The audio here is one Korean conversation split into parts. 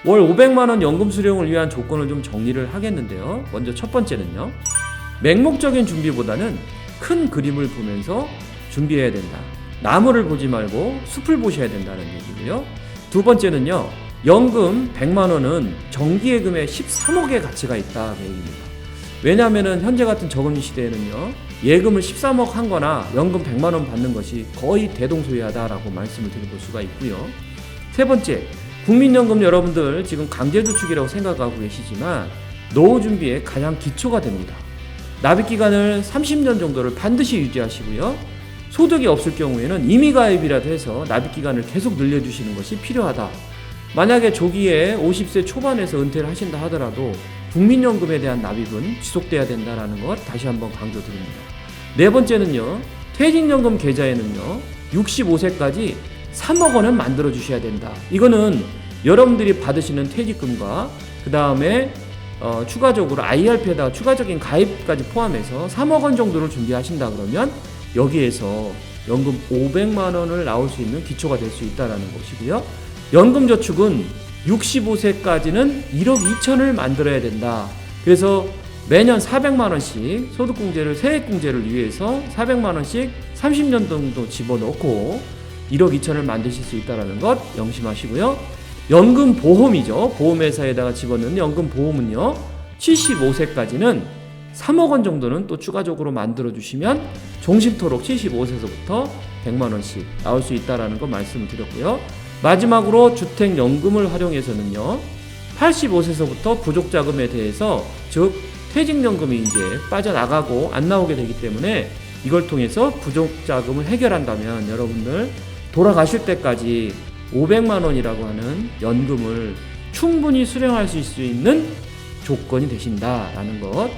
월 500만 원 연금 수령을 위한 조건을 좀 정리를 하겠는데요. 먼저 첫 번째는요. 맹목적인 준비보다는 큰 그림을 보면서 준비해야 된다. 나무를 보지 말고 숲을 보셔야 된다는 얘기고요. 두 번째는요. 연금 100만 원은 정기예금의 13억의 가치가 있다. 그 얘기입니다. 왜냐하면 현재 같은 저금리 시대에는요. 예금을 13억 한 거나 연금 100만 원 받는 것이 거의 대동소이하다라고 말씀을 드려볼 수가 있고요. 세 번째, 국민연금 여러분들 지금 강제저축이라고 생각하고 계시지만 노후 준비의 가장 기초가 됩니다. 납입기간을 30년 정도를 반드시 유지하시고요. 소득이 없을 경우에는 임의가입이라도 해서 납입기간을 계속 늘려주시는 것이 필요하다. 만약에 조기에 50세 초반에서 은퇴를 하신다 하더라도 국민연금에 대한 납입은 지속돼야 된다는 것 다시 한번 강조드립니다. 네 번째는요. 퇴직연금 계좌에는요. 65세까지 3억 원은 만들어 주셔야 된다. 이거는 여러분들이 받으시는 퇴직금과 그 다음에 추가적으로 IRP에다가 추가적인 가입까지 포함해서 3억 원 정도를 준비하신다 그러면 여기에서 연금 500만 원을 나올 수 있는 기초가 될 수 있다는 것이고요. 연금저축은 65세까지는 1억 2천을 만들어야 된다. 그래서 매년 400만 원씩 소득공제를 세액공제를 위해서 400만 원씩 30년 정도 집어넣고 1억 2천을 만드실 수 있다는 것 명심하시고요. 연금보험이죠. 보험회사에다가 집어넣는 연금보험은요. 75세까지는 3억 원 정도는 또 추가적으로 만들어주시면 종신토록 75세서부터 100만 원씩 나올 수 있다는 거 말씀을 드렸고요. 마지막으로 주택연금을 활용해서는요. 85세서부터 부족자금에 대해서 즉 퇴직연금이 이제 빠져나가고 안 나오게 되기 때문에 이걸 통해서 부족자금을 해결한다면 여러분들 돌아가실 때까지 500만 원이라고 하는 연금을 충분히 수령할 수 있는 조건이 되신다라는 것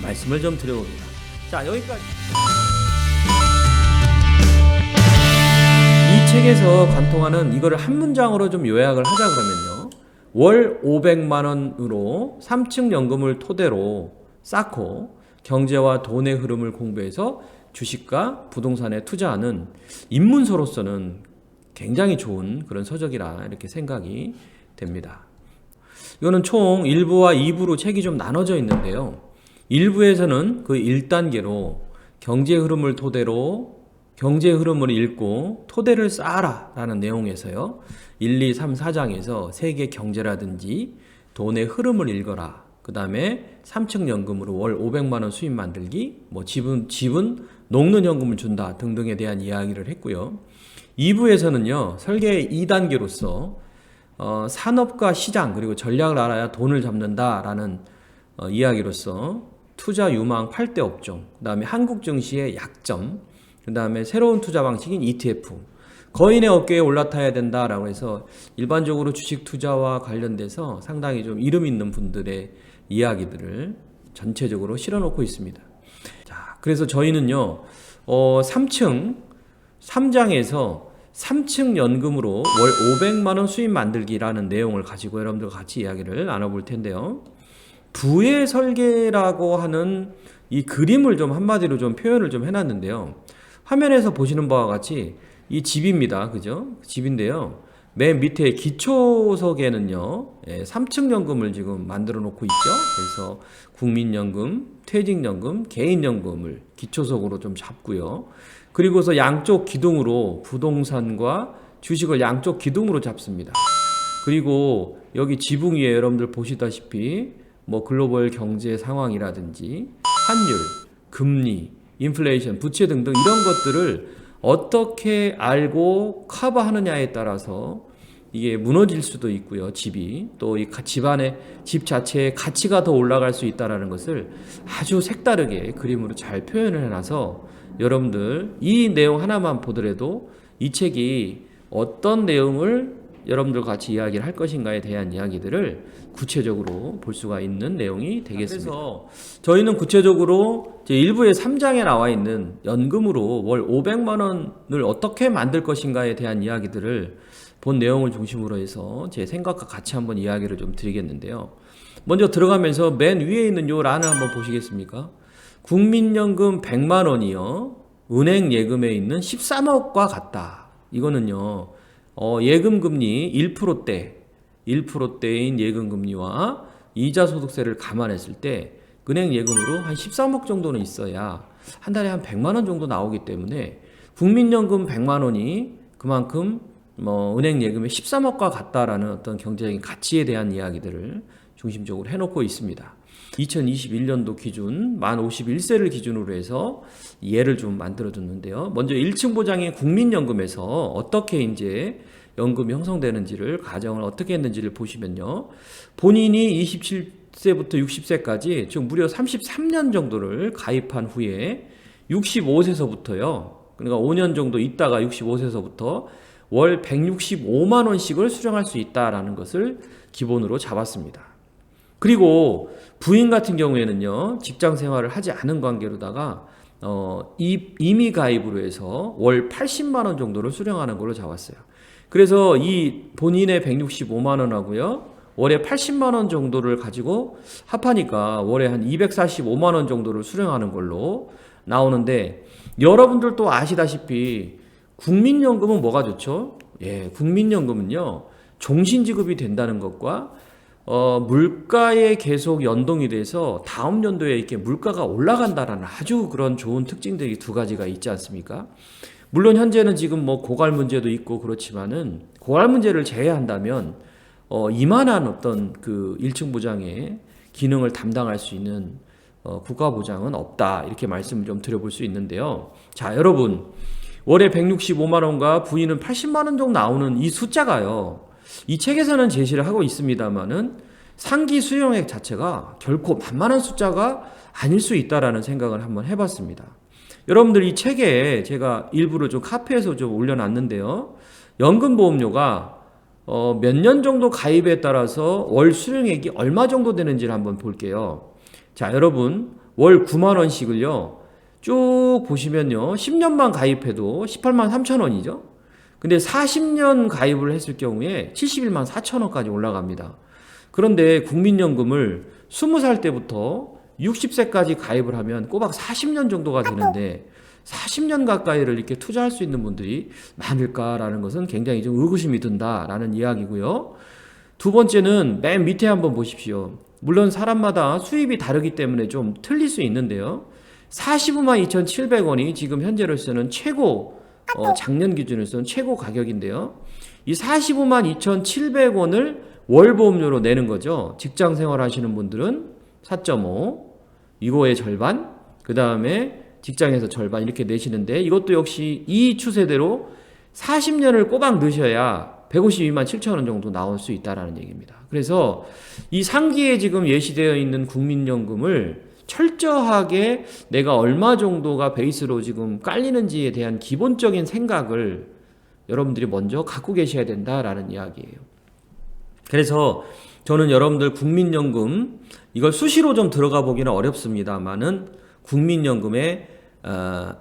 말씀을 좀 드려봅니다. 자, 여기까지. 이 책에서 관통하는 이거를 한 문장으로 좀 요약을 하자 그러면요. 월 500만 원으로 3층 연금을 토대로 쌓고 경제와 돈의 흐름을 공부해서 주식과 부동산에 투자하는 입문서로서는 굉장히 좋은 그런 서적이라 이렇게 생각이 됩니다. 이거는 총 1부와 2부로 책이 좀 나눠져 있는데요. 1부에서는 그 1단계로 경제 흐름을 토대로 경제 흐름을 읽고 토대를 쌓아라 라는 내용에서요. 1, 2, 3, 4장에서 세계 경제라든지 돈의 흐름을 읽어라. 그 다음에 3층 연금으로 월 500만 원 수입 만들기, 뭐 집은 녹는 현금을 준다 등등에 대한 이야기를 했고요. 2부에서는요. 설계 2단계로서 산업과 시장 그리고 전략을 알아야 돈을 잡는다라는 이야기로서 투자 유망 8대 업종, 그 다음에 한국 증시의 약점, 그 다음에 새로운 투자 방식인 ETF, 거인의 어깨에 올라타야 된다라고 해서 일반적으로 주식 투자와 관련돼서 상당히 좀 이름 있는 분들의 이야기들을 전체적으로 실어놓고 있습니다. 자, 그래서 저희는요, 3장에서 3층 연금으로 월 500만 원 수입 만들기라는 내용을 가지고 여러분들과 같이 이야기를 나눠볼 텐데요. 부의 설계라고 하는 이 그림을 좀 한마디로 좀 표현을 좀 해놨는데요. 화면에서 보시는 바와 같이 이 집입니다. 그죠? 집인데요. 맨 밑에 기초석에는요. 3층 연금을 지금 만들어 놓고 있죠. 그래서 국민연금, 퇴직연금, 개인연금을 기초석으로 좀 잡고요. 그리고서 양쪽 기둥으로 부동산과 주식을 양쪽 기둥으로 잡습니다. 그리고 여기 지붕 위에 여러분들 보시다시피 뭐 글로벌 경제 상황이라든지 환율, 금리, 인플레이션, 부채 등등 이런 것들을 어떻게 알고 커버하느냐에 따라서 이게 무너질 수도 있고요. 집이 또 이 집안의 집 자체의 가치가 더 올라갈 수 있다는 것을 아주 색다르게 그림으로 잘 표현을 해놔서 여러분들 이 내용 하나만 보더라도 이 책이 어떤 내용을 여러분들 같이 이야기를 할 것인가에 대한 이야기들을 구체적으로 볼 수가 있는 내용이 되겠습니다. 그래서 저희는 구체적으로 제1부의 3장에 나와 있는 연금으로 월 500만 원을 어떻게 만들 것인가에 대한 이야기들을 본 내용을 중심으로 해서 제 생각과 같이 한번 이야기를 좀 드리겠는데요. 먼저 들어가면서 맨 위에 있는 요 란을 한번 보시겠습니까? 국민연금 100만 원이요. 은행 예금에 있는 13억과 같다. 이거는요. 예금 금리 1%대 1%대인 예금금리와 이자소득세를 감안했을 때 은행 예금으로 한 13억 정도는 있어야 한 달에 한 100만 원 정도 나오기 때문에 국민연금 100만 원이 그만큼 은행 예금의 13억과 같다라는 어떤 경제적인 가치에 대한 이야기들을 중심적으로 해놓고 있습니다. 2021년도 기준 만 51세를 기준으로 해서 예를 좀 만들어줬는데요. 먼저 1층 보장의 국민연금에서 어떻게 이제 연금이 형성되는지를 가정을 어떻게 했는지를 보시면요. 본인이 27세부터 60세까지 즉 무려 33년 정도를 가입한 후에 65세서부터요. 그러니까 5년 정도 있다가 65세서부터 월 165만 원씩을 수령할 수 있다라는 것을 기본으로 잡았습니다. 그리고 부인 같은 경우에는요. 직장 생활을 하지 않은 관계로다가 임의 가입으로 해서 월 80만 원 정도를 수령하는 걸로 잡았어요. 그래서 이 본인의 165만 원하고요. 월에 80만 원 정도를 가지고 합하니까 월에 한 245만 원 정도를 수령하는 걸로 나오는데 여러분들도 아시다시피 국민연금은 뭐가 좋죠? 예, 국민연금은요. 종신지급이 된다는 것과 물가에 계속 연동이 돼서 다음 연도에 이렇게 물가가 올라간다라는 아주 그런 좋은 특징들이 두 가지가 있지 않습니까? 물론 현재는 지금 뭐 고갈 문제도 있고 그렇지만은 고갈 문제를 제외한다면 이만한 어떤 그 1층 보장의 기능을 담당할 수 있는 국가 보장은 없다 이렇게 말씀을 좀 드려볼 수 있는데요. 자, 여러분 월에 165만 원과 부인은 80만 원 정도 나오는 이 숫자가요. 이 책에서는 제시를 하고 있습니다만은 상기 수령액 자체가 결코 만만한 숫자가 아닐 수 있다라는 생각을 한번 해봤습니다. 여러분들 이 책에 제가 일부를 좀 카피해서 좀 올려놨는데요. 연금보험료가 몇 년 정도 가입에 따라서 월 수령액이 얼마 정도 되는지를 한번 볼게요. 자, 여러분 월 9만 원씩을요. 쭉 보시면요. 10년만 가입해도 18만 3천 원이죠. 근데 40년 가입을 했을 경우에 71만 4천 원까지 올라갑니다. 그런데 국민연금을 20살 때부터 60세까지 가입을 하면 꼬박 40년 정도가 되는데 40년 가까이를 이렇게 투자할 수 있는 분들이 많을까라는 것은 굉장히 좀 의구심이 든다라는 이야기고요. 두 번째는 맨 밑에 한번 보십시오. 물론 사람마다 수입이 다르기 때문에 좀 틀릴 수 있는데요. 45만 2,700원이 지금 현재로서는 최고 작년 기준으로서는 최고 가격인데요. 이 45만 2,700원을 월 보험료로 내는 거죠. 직장 생활 하시는 분들은 4.5, 이거의 절반, 그 다음에 직장에서 절반 이렇게 내시는데 이것도 역시 이 추세대로 40년을 꼬박 넣으셔야 152만 7천 원 정도 나올 수 있다는 얘기입니다. 그래서 이 상기에 지금 예시되어 있는 국민연금을 철저하게 내가 얼마 정도가 베이스로 지금 깔리는지에 대한 기본적인 생각을 여러분들이 먼저 갖고 계셔야 된다라는 이야기예요. 그래서 저는 여러분들 국민연금 이걸 수시로 좀 들어가 보기는 어렵습니다만은 국민연금의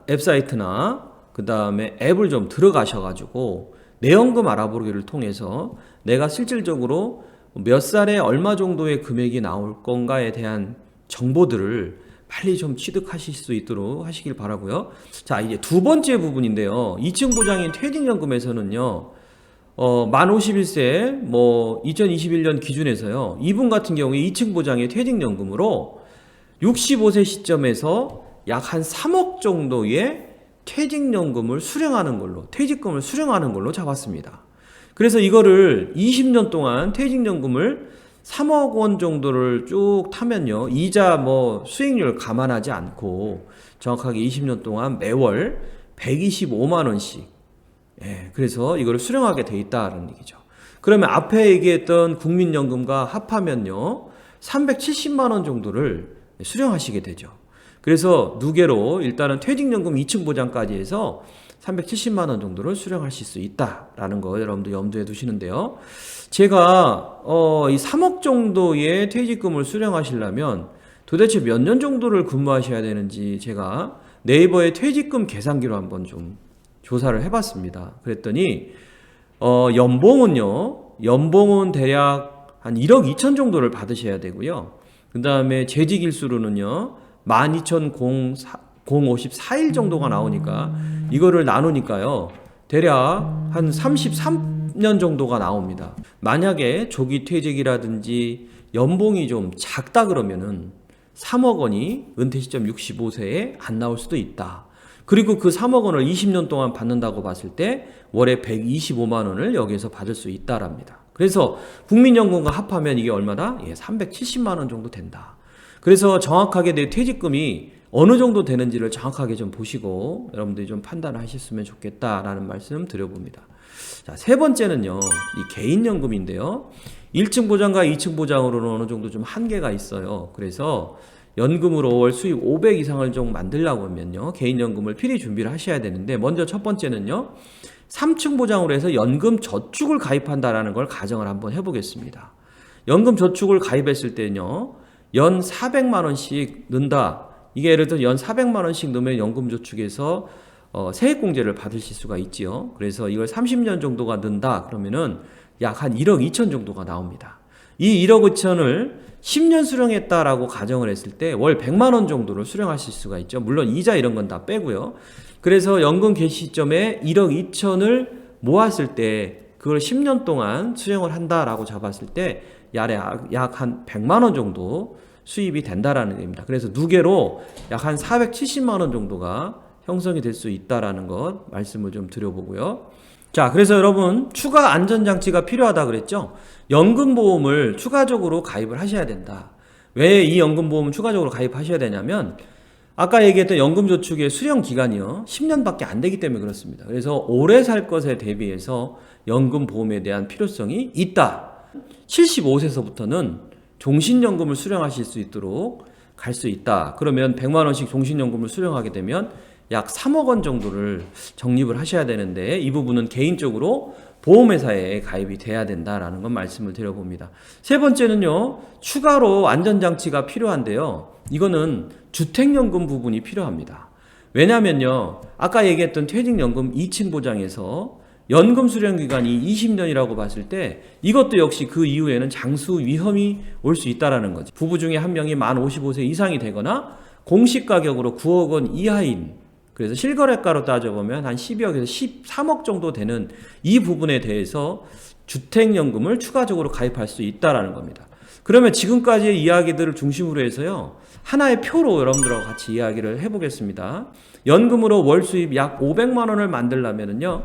앱사이트나 그 다음에 앱을 좀 들어가셔가지고 내연금 알아보기를 통해서 내가 실질적으로 몇 살에 얼마 정도의 금액이 나올 건가에 대한 정보들을 빨리 좀 취득하실 수 있도록 하시길 바라고요. 자, 이제 두 번째 부분인데요. 2층 보장인 퇴직연금에서는요. 만 51세 2021년 기준에서요. 이분 같은 경우에 2층 보장의 퇴직연금으로 65세 시점에서 약 한 3억 정도의 퇴직연금을 수령하는 걸로 퇴직금을 수령하는 걸로 잡았습니다. 그래서 이거를 20년 동안 퇴직연금을 3억 원 정도를 쭉 타면요. 이자 수익률 감안하지 않고 정확하게 20년 동안 매월 125만 원씩 그래서 이거를 수령하게 돼 있다는 얘기죠. 그러면 앞에 얘기했던 국민연금과 합하면요. 370만 원 정도를 수령하시게 되죠. 그래서 누계로 일단은 퇴직연금 2층 보장까지 해서 370만 원 정도를 수령하실 수 있다라는 거 여러분들 염두에 두시는데요. 제가 이 3억 정도의 퇴직금을 수령하시려면 도대체 몇 년 정도를 근무하셔야 되는지 제가 네이버의 퇴직금 계산기로 한번 좀 조사를 해봤습니다. 그랬더니 연봉은 대략 한 1억 2천 정도를 받으셔야 되고요. 그 다음에 재직일수로는요 12,054일 정도가 나오니까 이거를 나누니까요 대략 한 33년 정도가 나옵니다. 만약에 조기 퇴직이라든지 연봉이 좀 작다 그러면은 3억 원이 은퇴 시점 65세에 안 나올 수도 있다. 그리고 그 3억 원을 20년 동안 받는다고 봤을 때 월에 125만 원을 여기에서 받을 수 있다랍니다. 그래서 국민연금과 합하면 이게 얼마다? 370만 원 정도 된다. 그래서 정확하게 내 퇴직금이 어느 정도 되는지를 정확하게 좀 보시고 여러분들이 좀 판단을 하셨으면 좋겠다라는 말씀 드려봅니다. 자, 세 번째는요, 이 개인연금인데요. 1층 보장과 2층 보장으로는 어느 정도 좀 한계가 있어요. 그래서 연금으로 월 수입 500 이상을 좀 만들려고 하면요, 개인연금을 필히 준비를 하셔야 되는데, 먼저 첫 번째는요, 3층 보장으로 해서 연금 저축을 가입한다라는 걸 가정을 한번 해보겠습니다. 연금 저축을 가입했을 때는요, 연 400만 원씩 넣는다. 이게 예를 들어 연 400만 원씩 넣으면 연금저축에서 세액공제를 받으실 수가 있지요. 그래서 이걸 30년 정도가 넣는다 그러면은 약 한 1억 2천 정도가 나옵니다. 이 1억 2천을 10년 수령했다라고 가정을 했을 때 월 100만 원 정도를 수령하실 수가 있죠. 물론 이자 이런 건 다 빼고요. 그래서 연금 개시 시점에 1억 2천을 모았을 때 그걸 10년 동안 수령을 한다라고 잡았을 때 약 한 100만 원 정도 수입이 된다라는 겁니다. 그래서 누계로 약 한 470만 원 정도가 형성이 될 수 있다라는 것 말씀을 좀 드려보고요. 자, 그래서 여러분 추가 안전장치가 필요하다 그랬죠? 연금보험을 추가적으로 가입을 하셔야 된다. 왜 이 연금보험을 추가적으로 가입하셔야 되냐면 아까 얘기했던 연금저축의 수령 기간이요 10년밖에 안 되기 때문에 그렇습니다. 그래서 오래 살 것에 대비해서 연금보험에 대한 필요성이 있다. 75세서부터는 종신연금을 수령하실 수 있도록 갈 수 있다. 그러면 100만 원씩 종신연금을 수령하게 되면 약 3억 원 정도를 적립을 하셔야 되는데 이 부분은 개인적으로 보험회사에 가입이 돼야 된다라는 건 말씀을 드려봅니다. 세 번째는요, 추가로 안전장치가 필요한데요. 이거는 주택연금 부분이 필요합니다. 왜냐면요, 아까 얘기했던 퇴직연금 2층 보장에서 연금 수령 기간이 20년이라고 봤을 때 이것도 역시 그 이후에는 장수 위험이 올 수 있다라는 거죠. 부부 중에 한 명이 만 55세 이상이 되거나 공시 가격으로 9억 원 이하인, 그래서 실거래가로 따져보면 한 12억에서 13억 정도 되는 이 부분에 대해서 주택연금을 추가적으로 가입할 수 있다라는 겁니다. 그러면 지금까지의 이야기들을 중심으로 해서요, 하나의 표로 여러분들하고 같이 이야기를 해보겠습니다. 연금으로 월 수입 약 500만 원을 만들려면은요,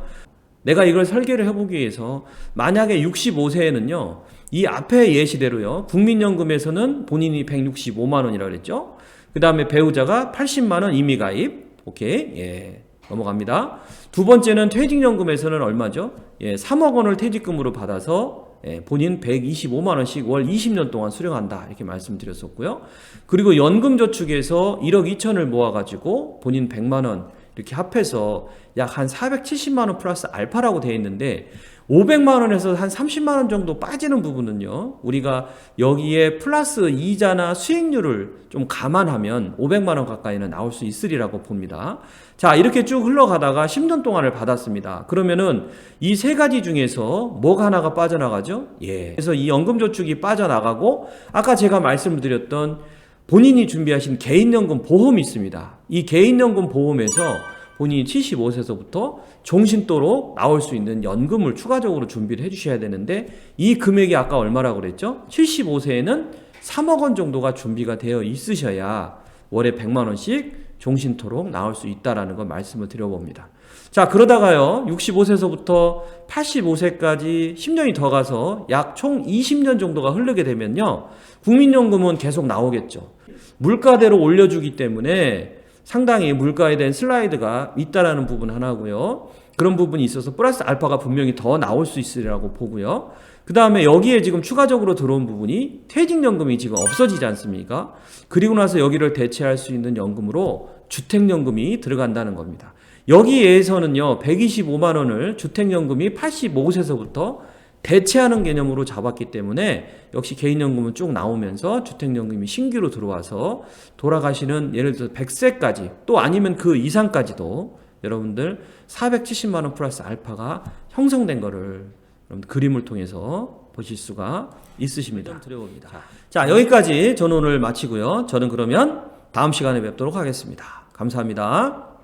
내가 이걸 설계를 해보기 위해서 만약에 65세에는요, 이 앞에 예시대로요, 국민연금에서는 본인이 165만 원이라고 그랬죠? 그 다음에 배우자가 80만 원 이미 가입. 오케이. 예. 넘어갑니다. 두 번째는 퇴직연금에서는 얼마죠? 3억 원을 퇴직금으로 받아서 본인 125만 원씩 월 20년 동안 수령한다. 이렇게 말씀드렸었고요. 그리고 연금저축에서 1억 2천을 모아가지고 본인 100만 원 이렇게 합해서 약 한 470만 원 플러스 알파라고 되어 있는데 500만 원에서 한 30만 원 정도 빠지는 부분은요, 우리가 여기에 플러스 이자나 수익률을 좀 감안하면 500만 원 가까이는 나올 수 있으리라고 봅니다. 자, 이렇게 쭉 흘러가다가 10년 동안을 받았습니다. 그러면은 이 세 가지 중에서 뭐가 하나가 빠져나가죠? 그래서 이 연금저축이 빠져나가고 아까 제가 말씀드렸던 본인이 준비하신 개인연금 보험이 있습니다. 이 개인연금 보험에서 본인이 75세서부터 종신도로 나올 수 있는 연금을 추가적으로 준비를 해주셔야 되는데 이 금액이 아까 얼마라고 그랬죠? 75세에는 3억 원 정도가 준비가 되어 있으셔야 월에 100만 원씩 종신토록 나올 수 있다라는 걸 말씀을 드려봅니다. 자, 그러다가요 65세서부터 85세까지 10년이 더 가서 약 총 20년 정도가 흐르게 되면요, 국민연금은 계속 나오겠죠. 물가대로 올려주기 때문에 상당히 물가에 대한 슬라이드가 있다라는 부분 하나고요. 그런 부분이 있어서 플러스 알파가 분명히 더 나올 수 있으리라고 보고요. 그 다음에 여기에 지금 추가적으로 들어온 부분이 퇴직연금이 지금 없어지지 않습니까? 그리고 나서 여기를 대체할 수 있는 연금으로 주택연금이 들어간다는 겁니다. 여기에서는요 125만 원을 주택연금이 85세서부터 대체하는 개념으로 잡았기 때문에 역시 개인연금은 쭉 나오면서 주택연금이 신규로 들어와서 돌아가시는 예를 들어서 100세까지 또 아니면 그 이상까지도 여러분들 470만 원 플러스 알파가 형성된 거를 여러분들 그림을 통해서 보실 수가 있으십니다. 자, 여기까지 저는 오늘 마치고요. 저는 그러면 다음 시간에 뵙도록 하겠습니다. 감사합니다.